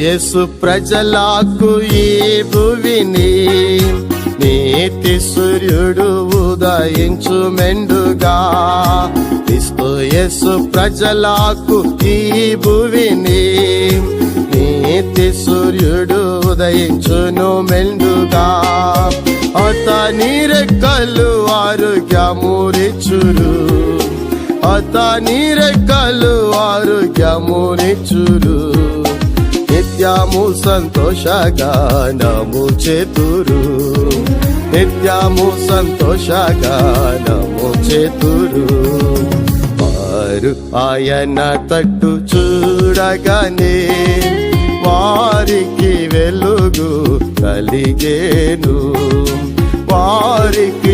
యేసు ప్రజలకు ఈ భువిని నీతి సూర్యుడు ఉదయించు మెండుగా. క్రీస్తు యేసు ప్రజలకు ఈ భువిని నీతి సూర్యుడు ఉదయించును మెండుగా. అతని రెక్కలు ఆరోగ్యమునిచ్చును, అతని రెక్కలు ఆరోగ్యమునిచ్చును. నిత్యము సంతోషగానము చేతురు, నిత్యము సంతోషగానము చేతురు. వారు ఆయన తట్టు చూడగానే వారికి వెలుగు కలిగేను, వారికి